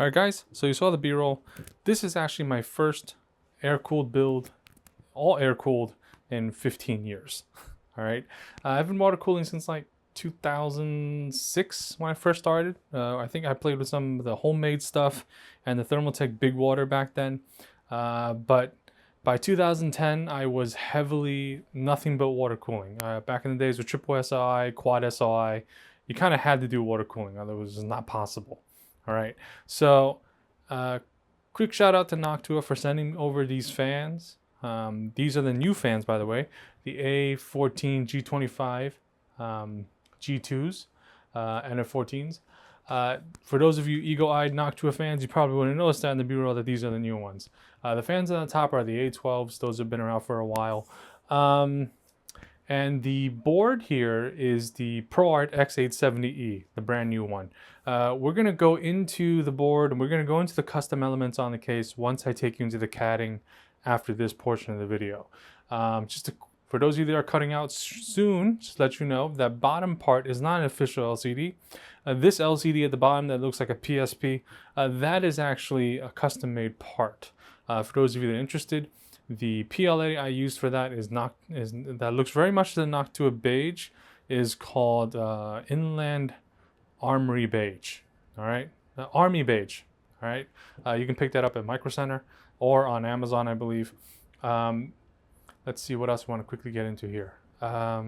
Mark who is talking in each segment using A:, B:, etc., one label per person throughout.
A: Alright guys, so you saw the B-roll. This is actually my first air-cooled build, all air-cooled, in 15 years. Alright, I've been water cooling since like 2006 when I first started. I think I played with some of the homemade stuff and the Thermaltake big water back then. But by 2010, I was heavily nothing but water cooling. Back in the days with triple SOI, quad SOI, you kind of had to do water cooling, otherwise it was not possible. All right, so quick shout out to Noctua for sending over these fans. These are the new fans, by the way, the A14G25 G2s, NF-A14s. For those of you eagle-eyed Noctua fans, you probably wouldn't notice that in the B-roll that these are the new ones. The fans on the top are the A12s. Those have been around for a while. And the board here is the ProArt X870E, the brand new one. We're going to go into the board and we're going to go into the custom elements on the case once I take you into the CADing after this portion of the video. For those of you that are cutting out soon, just to let you know, that bottom part is not an official LCD. This LCD at the bottom that looks like a PSP, that is actually a custom-made part. For those of you that are interested, the PLA I used for that that looks very much to the Noctua Beige, is called Inland Armory Beige. All right, Army Beige. All right, you can pick that up at Micro Center or on Amazon, I believe. Let's see what else I want to quickly get into here. All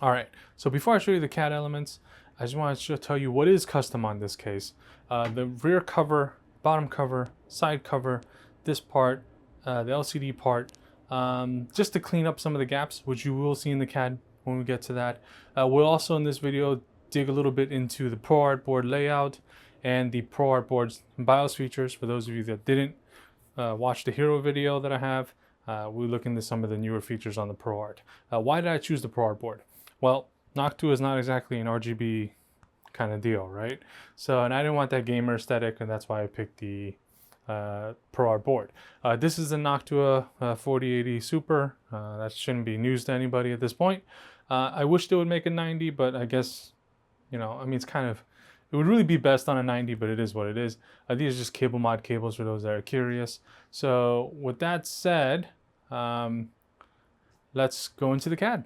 A: right, so before I show you the CAD elements, I just want to tell you what is custom on this case. The rear cover, bottom cover, side cover, this part, the LCD part, just to clean up some of the gaps, which you will see in the CAD when we get to that. We'll also in this video dig a little bit into the ProArt board layout and the ProArt board's BIOS features. For those of you that didn't watch the hero video that I have, we look into some of the newer features on the ProArt. Why did I choose the ProArt board? Well, Noctua is not exactly an RGB kind of deal, right? So, and I didn't want that gamer aesthetic, and that's why I picked the ProArt board. This is the Noctua 4080 Super. That shouldn't be news to anybody at this point. I wish they would make a 90, but I guess, you know, I mean, it's kind of, it would really be best on a 90, but it is what it is. These are just cable mod cables for those that are curious. So with that said, let's go into the CAD.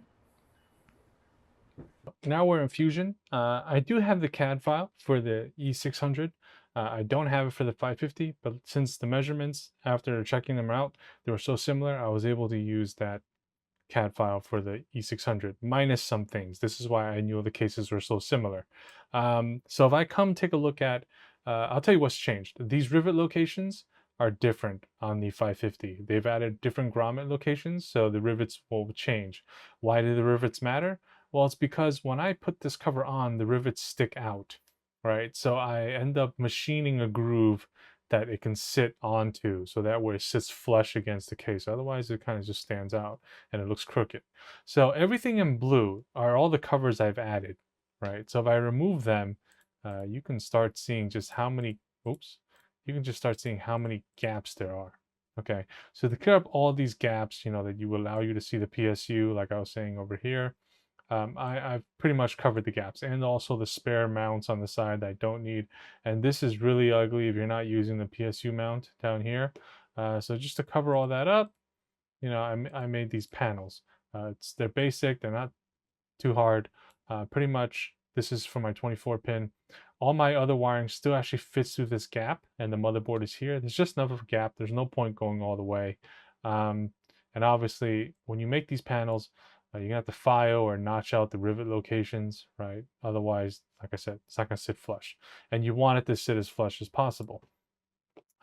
A: Now we're in Fusion. I do have the CAD file for the E600. I don't have it for the 550, but since the measurements, after checking them out, they were so similar, I was able to use that CAD file for the E600, minus some things. This is why I knew the cases were so similar. So if I come take a look at, I'll tell you what's changed. These rivet locations are different on the 550. They've added different grommet locations, so the rivets will change. Why do the rivets matter? Well, it's because when I put this cover on, the rivets stick out, right? So I end up machining a groove that it can sit onto, so that way it sits flush against the case. Otherwise, it kind of just stands out and it looks crooked. So everything in blue are all the covers I've added, right? So if I remove them, you can start seeing just how many, you can just start seeing how many gaps there are. Okay, so to clear up all these gaps, you know, that you allow you to see the PSU, like I was saying over here, I've pretty much covered the gaps, and also the spare mounts on the side that I don't need. And this is really ugly if you're not using the PSU mount down here. So just to cover all that up, you know, I made these panels. They're basic, they're not too hard. Pretty much this is for my 24 pin. All my other wiring still actually fits through this gap, and the motherboard is here. There's just enough of a gap. There's no point going all the way. And obviously, when you make these panels, you're gonna have to file or notch out the rivet locations, right? Otherwise, like I said, it's not gonna sit flush. And you want it to sit as flush as possible.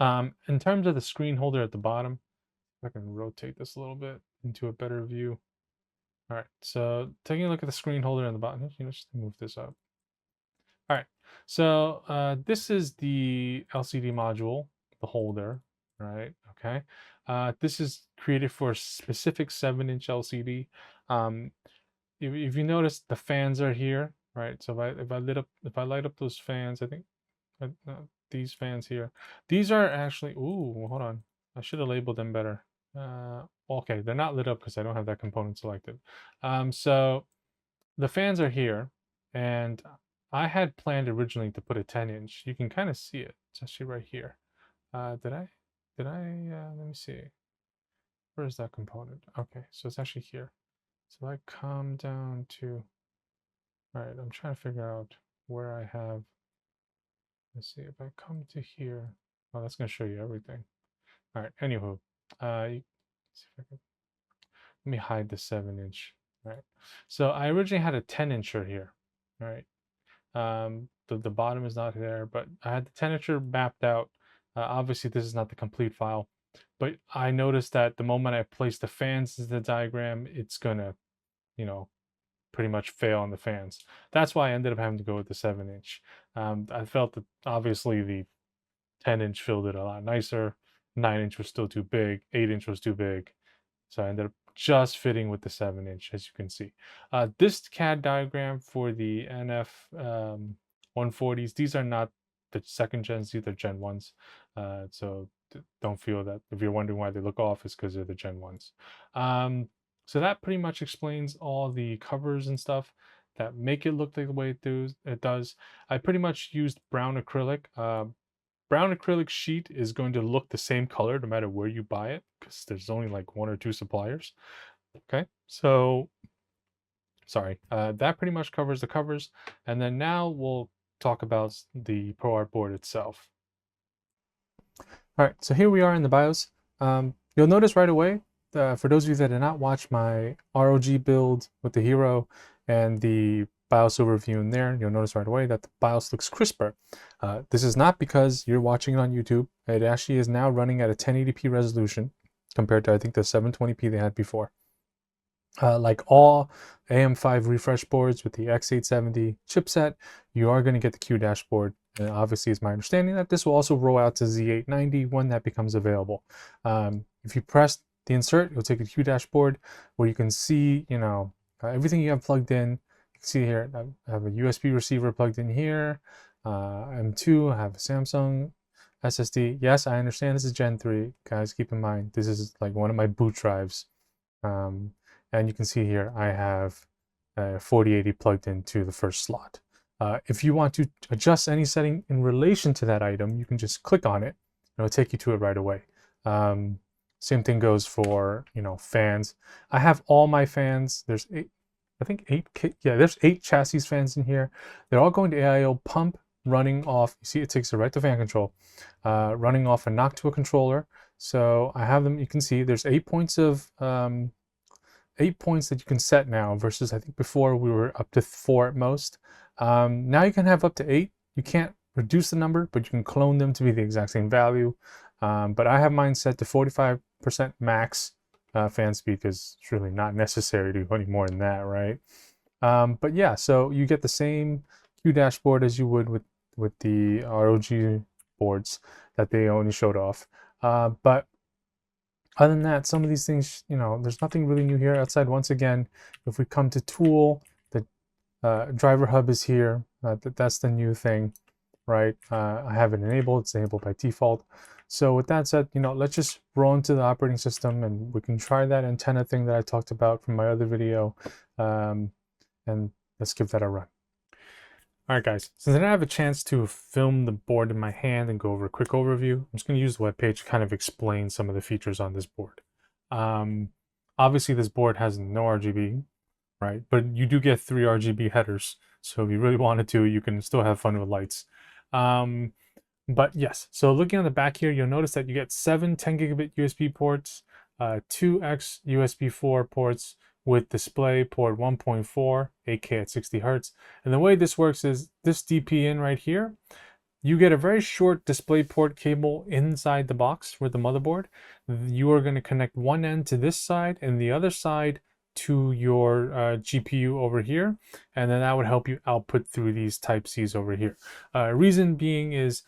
A: In terms of the screen holder at the bottom, I can rotate this a little bit into a better view. All right, so taking a look at the screen holder on the bottom, you know, just move this up. All right, so this is the LCD module, the holder, right? Okay, this is created for a specific 7-inch LCD. If you notice, the fans are here, right? So if I light up those fans, I think these fans here, these are actually, ooh, hold on, I should have labeled them better. Okay, they're not lit up because I don't have that component selected. So the fans are here, and I had planned originally to put a 10-inch. You can kind of see it. It's actually right here. Did I? Let me see. Where is that component? Okay, so it's actually here. So I come down to, all right, I'm trying to figure out where I have, let's see, if I come to here, oh, that's going to show you everything. All right, anywho, see if I can, let me hide the 7-inch. All right, so I originally had a 10-incher here. All right, the bottom is not there, but I had the 10-incher mapped out. Obviously, this is not the complete file, but I noticed that the moment I place the fans in the diagram, it's gonna, you know, pretty much fail on the fans. That's why I ended up having to go with the 7-inch. I felt that obviously the 10-inch filled it a lot nicer. 9-inch was still too big. 8-inch was too big. So I ended up just fitting with the 7-inch, as you can see. This CAD diagram for the NF 140s, these are not the second gens, these are Gen 1s. So don't feel that if you're wondering why they look off, it's because they're the Gen 1s. So that pretty much explains all the covers and stuff that make it look like the way it does. I pretty much used brown acrylic. Brown acrylic sheet is going to look the same color no matter where you buy it because there's only like 1 or 2 suppliers. Okay, so sorry, that pretty much covers the covers. And then now we'll talk about the ProArt board itself. All right, so here we are in the BIOS. You'll notice right away, for those of you that did not watch my ROG build with the Hero and the BIOS overview in there, you'll notice right away that the BIOS looks crisper. This is not because you're watching it on YouTube. It actually is now running at a 1080p resolution compared to, I think, the 720p they had before. Like all AM5 refresh boards with the X870 chipset, you are going to get the Q dashboard. And obviously, it's my understanding that this will also roll out to Z890 when that becomes available. If you press the insert, you'll take a Q dashboard where you can see, you know, everything you have plugged in. You can see here, I have a USB receiver plugged in here. M2, I have a Samsung SSD. Yes, I understand this is Gen 3. Guys, keep in mind, this is like one of my boot drives. And you can see here, I have 4080 plugged into the first slot. If you want to adjust any setting in relation to that item, you can just click on it, and it'll take you to it right away. Same thing goes for, you know, fans. I have all my fans. There's 8, I think 8, yeah, there's 8 chassis fans in here. They're all going to AIO pump running off, you see it takes the right to fan control, running off a Noctua controller. So I have them, you can see there's 8 points of 8 points that you can set now versus I think before we were up to 4 at most. Now you can have up to 8. You can't reduce the number, but you can clone them to be the exact same value. But I have mine set to 45% max fan speed because it's really not necessary to do any more than that, right? But yeah, so you get the same Q dashboard as you would with the ROG boards that they only showed off. But other than that, some of these things, you know, there's nothing really new here outside. Once again, if we come to tool, the driver hub is here. That's the new thing, right? I have it enabled. It's enabled by default. So with that said, you know, let's just roll into the operating system and we can try that antenna thing that I talked about from my other video. And let's give that a run. All right, guys, since I didn't have a chance to film the board in my hand and go over a quick overview, I'm just going to use the webpage to kind of explain some of the features on this board. Obviously, this board has no RGB, right? But you do get 3 RGB headers. So if you really wanted to, you can still have fun with lights. But yes, so looking on the back here, you'll notice that you get 7 10 gigabit USB ports, 2 X USB 4 ports, with display port 1.4, 8K at 60 Hertz. And the way this works is this DP in right here, you get a very short display port cable inside the box for the motherboard. You are going to connect one end to this side and the other side to your GPU over here. And then that would help you output through these Type-Cs over here. Reason being is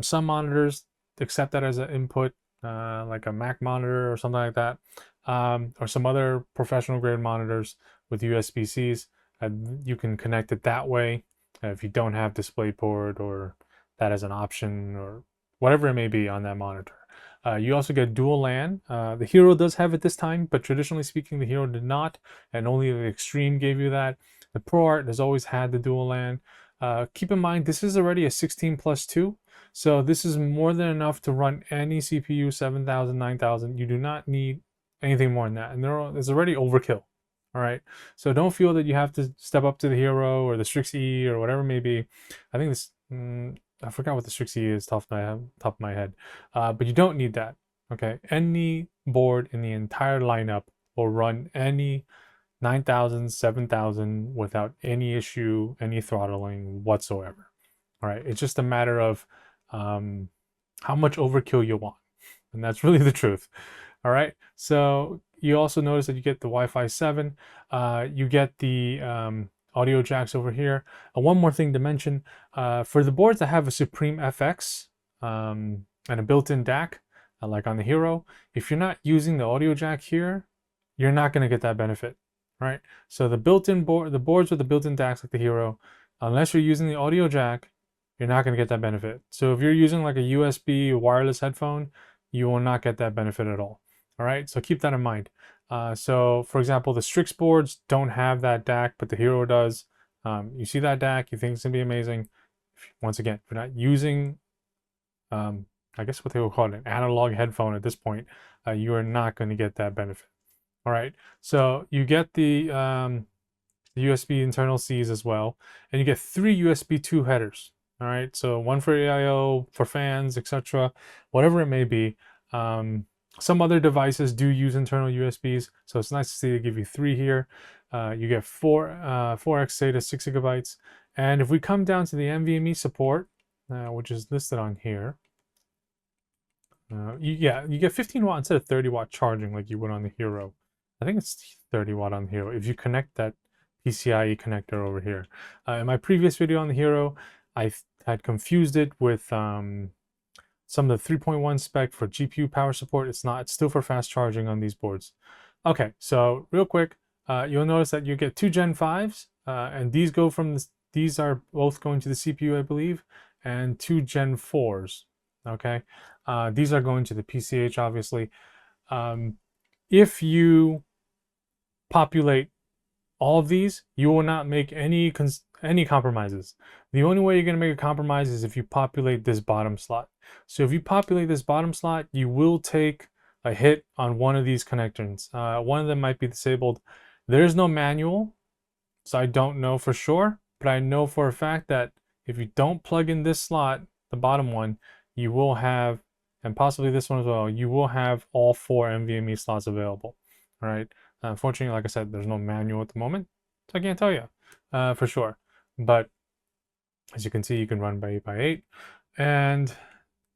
A: some monitors accept that as an input, like a Mac monitor or something like that. Or some other professional grade monitors with USB-Cs. You can connect it that way if you don't have DisplayPort or that as an option or whatever it may be on that monitor. You also get dual LAN. The Hero does have it this time, but traditionally speaking, the Hero did not, and only the Extreme gave you that. The ProArt has always had the dual LAN. Keep in mind, this is already a 16 plus 2, so this is more than enough to run any CPU 7000, 9000. You do not need anything more than that, and there's already overkill. All right, so don't feel that you have to step up to the Hero or the Strix E or whatever it may be. I think this, I forgot what the Strix E is top of my head, but you don't need that. Okay, any board in the entire lineup will run any 9000, 7000 without any issue, any throttling whatsoever. All right, it's just a matter of how much overkill you want, and that's really the truth. All right, so you also notice that you get the Wi-Fi 7, you get the audio jacks over here. One more thing to mention, for the boards that have a Supreme FX and a built-in DAC, like on the Hero, if you're not using the audio jack here, you're not going to get that benefit, right? So the built-in board, the boards with the built-in DACs like the Hero, unless you're using the audio jack, you're not going to get that benefit. So if you're using like a USB wireless headphone, you will not get that benefit at all. All right, so keep that in mind. So for example, the Strix boards don't have that DAC, but the Hero does. You see that DAC, you think it's gonna be amazing. Once again, if you're not using, I guess what they will call it, an analog headphone at this point, you are not going to get that benefit. All right, so you get the USB internal Cs as well, and you get 3 USB 2 headers. All right, so one for AIO, for fans, etc., whatever it may be. Some other devices do use internal USBs, so it's nice to see they give you 3 here. You get 4 SATA 6 gigabytes, and if we come down to the NVMe support, which is listed on here, you get 15 watt instead of 30 watt charging like you would on the Hero. I think it's 30 watt on the Hero if you connect that PCIe connector over here. In my previous video on the Hero, I had confused it with some of the 3.1 spec for GPU power support. It's not, it's still for fast charging on these boards. Okay, so real quick, you'll notice that you get 2 Gen 5s, and these go from these are both going to the CPU, I believe, and 2 Gen 4s. Okay, these are going to the PCH, obviously. If you populate all of these, you will not make any compromises. The only way you're going to make a compromise is if you populate this bottom slot. So if you populate this bottom slot, you will take a hit on one of these connectors. One of them might be disabled. There's no manual, so I don't know for sure, but I know for a fact that if you don't plug in this slot, the bottom one, you will have, and possibly this one as well, you will have all 4 NVMe slots available. All right. Unfortunately, like I said, there's no manual at the moment, so I can't tell you for sure. But as you can see, you can run by 8x8, and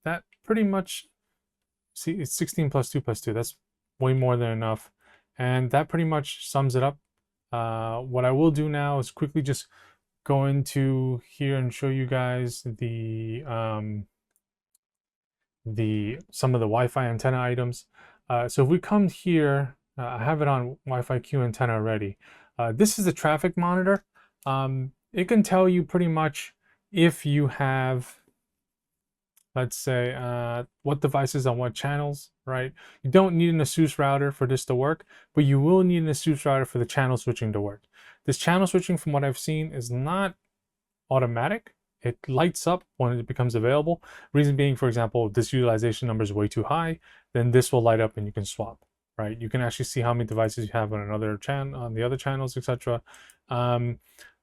A: that pretty much, see, it's 16 plus 2 plus 2. That's way more than enough, and that pretty much sums it up. What I will do now is quickly just go into here and show you guys the some of the Wi-Fi antenna items. So if we come here, I have it on Wi-Fi Q antenna already. This is the traffic monitor. It can tell you pretty much if you have, let's say, what devices on what channels, right? You don't need an ASUS router for this to work, but you will need an ASUS router for the channel switching to work. This channel switching, from what I've seen, is not automatic. It lights up when it becomes available. Reason being, for example, if this utilization number is way too high, then this will light up and you can swap, right? You can actually see how many devices you have on another channel, on the other channels, etc.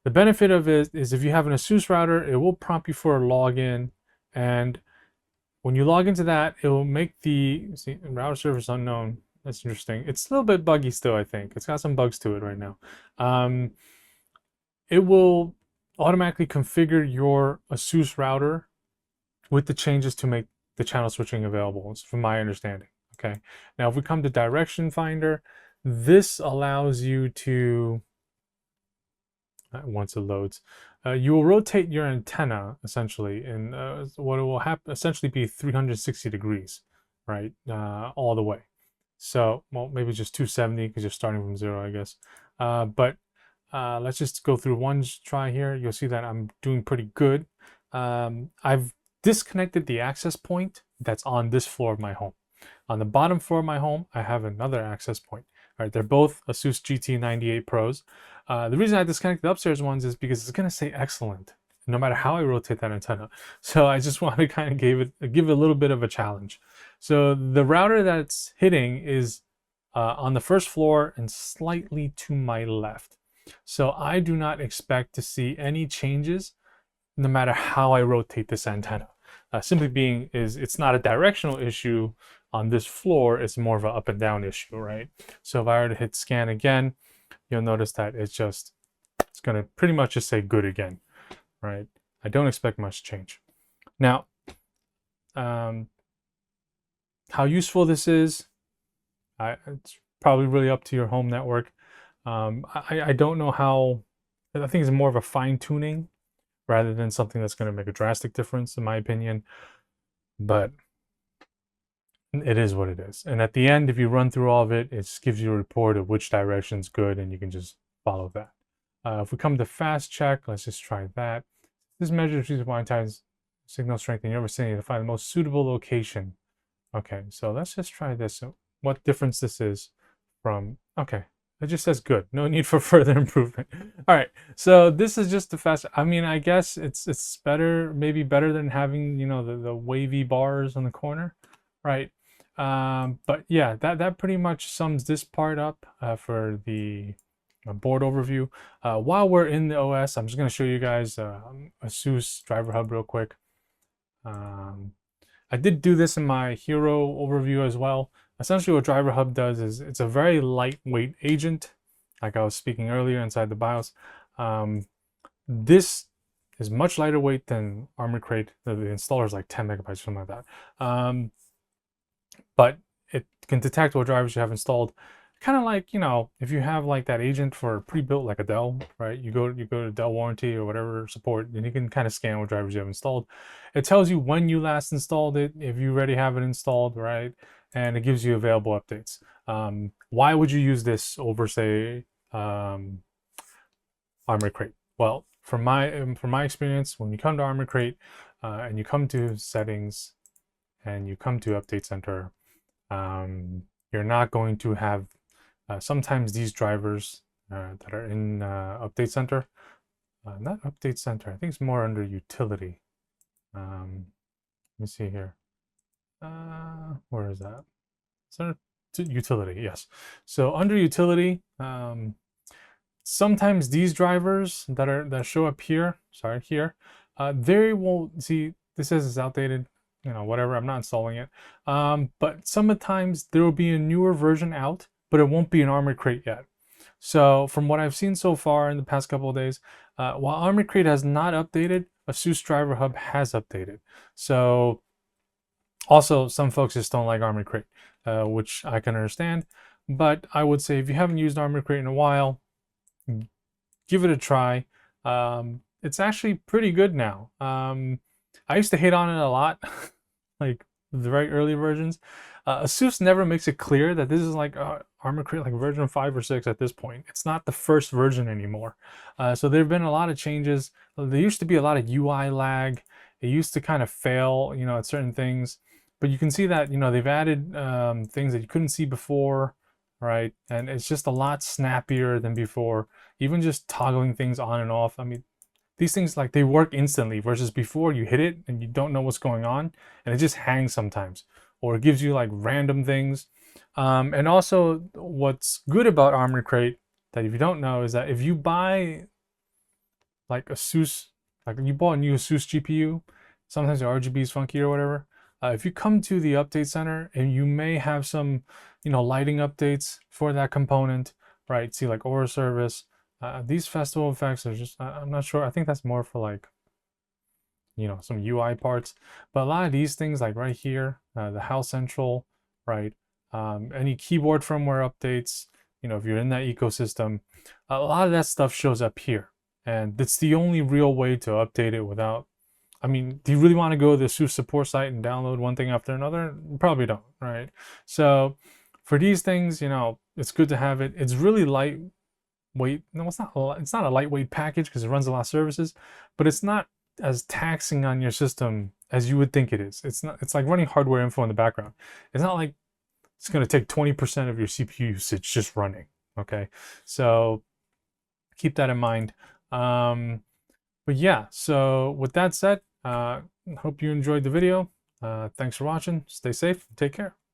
A: The benefit of it is if you have an ASUS router, it will prompt you for a login, and when you log into that, it will make the router service unknown. That's interesting. It's a little bit buggy still, I think. It's got some bugs to it right now. It will automatically configure your ASUS router with the changes to make the channel switching available, from my understanding. Okay. Now, if we come to Direction Finder, this allows you to, once it loads, you will rotate your antenna essentially, and what it will essentially be 360 degrees, right, all the way. So, well, maybe just 270 because you're starting from 0, I guess. But let's just go through one try here. You'll see that I'm doing pretty good. I've disconnected the access point that's on this floor of my home. On the bottom floor of my home, I have another access point. All right, they're both ASUS GT98 Pros. The reason I disconnected the upstairs ones is because it's going to say excellent no matter how I rotate that antenna. So I just want to kind of give it a little bit of a challenge. So the router that's hitting is on the first floor and slightly to my left. So I do not expect to see any changes no matter how I rotate this antenna. Simply being is it's not a directional issue on this floor, it's more of an up and down issue, right? So if I were to hit scan again, you'll notice that it's gonna pretty much just say good again, right? I don't expect much change. Now, how useful this is, it's probably really up to your home network. I don't know how, I think it's more of a fine tuning rather than something that's going to make a drastic difference, in my opinion. But it is what it is. And at the end, if you run through all of it, it just gives you a report of which direction's good, and you can just follow that. If we come to fast check, let's just try that. This measures wide times signal strength in your vicinity to find the most suitable location. Okay, so let's just try this. So what difference this is from, okay, it just says good. No need for further improvement. All right, so this is just the fast. I mean, I guess it's better, maybe better than having, you know, the wavy bars on the corner, right? But yeah, that pretty much sums this part up for the board overview. While we're in the OS, I'm just going to show you guys ASUS driver hub real quick. I did do this in my hero overview as well. Essentially what driver hub does is it's a very lightweight agent, like I was speaking earlier inside the BIOS. This is much lighter weight than Armor Crate. The installer is like 10 megabytes, something like that. But it can detect what drivers you have installed. Kind of like, you know, if you have like that agent for pre-built, like a Dell, right? You go to Dell warranty or whatever support, and you can kind of scan what drivers you have installed. It tells you when you last installed it, if you already have it installed, right? And it gives you available updates. Why would you use this over, say, Armor Crate? Well, from my experience, when you come to Armor Crate and you come to settings and you come to Update Center, you're not going to have sometimes these drivers that are in Update Center, not Update Center, I think it's more under Utility. Let me see here. Where is that? Center to Utility, yes. So under Utility, sometimes these drivers that show up here, sorry, here, they will see, this says it's outdated, you know, whatever, I'm not installing it. But sometimes there will be a newer version out, but it won't be an Armor Crate yet. So from what I've seen so far in the past couple of days, while Armor Crate has not updated, ASUS Driver Hub has updated. So also some folks just don't like Armor Crate, which I can understand. But I would say if you haven't used Armor Crate in a while, give it a try. It's actually pretty good now. I used to hate on it a lot, like the very early versions. ASUS never makes it clear that this is like Armor Crate, like version 5 or 6 at this point. It's not the first version anymore. So there have been a lot of changes. There used to be a lot of UI lag. It used to kind of fail, you know, at certain things. But you can see that, you know, they've added things that you couldn't see before, right? And it's just a lot snappier than before. Even just toggling things on and off. I mean, these things, like, they work instantly versus before you hit it and you don't know what's going on and it just hangs sometimes, or it gives you like random things. And also what's good about Armor Crate that if you don't know is that if you buy like ASUS, like you bought a new ASUS GPU, sometimes the RGB is funky or whatever. If you come to the Update Center and you may have some, you know, lighting updates for that component, right? See, like Aura Service. These festival effects are just, I'm not sure. I think that's more for like, you know, some UI parts. But a lot of these things, like right here, the House Central, right? Any keyboard firmware updates, you know, if you're in that ecosystem, a lot of that stuff shows up here. And it's the only real way to update it without, I mean, do you really want to go to the ASUS support site and download one thing after another? Probably don't, right? So for these things, you know, it's good to have it. It's really lightweight. No, it's not a lightweight package because it runs a lot of services, but it's not as taxing on your system as you would think it is. It's not, it's like running hardware info in the background. It's not like it's going to take 20% of your CPU usage just running. Okay, so keep that in mind. But yeah, so with that said, hope you enjoyed the video. Thanks for watching. Stay safe. Take care.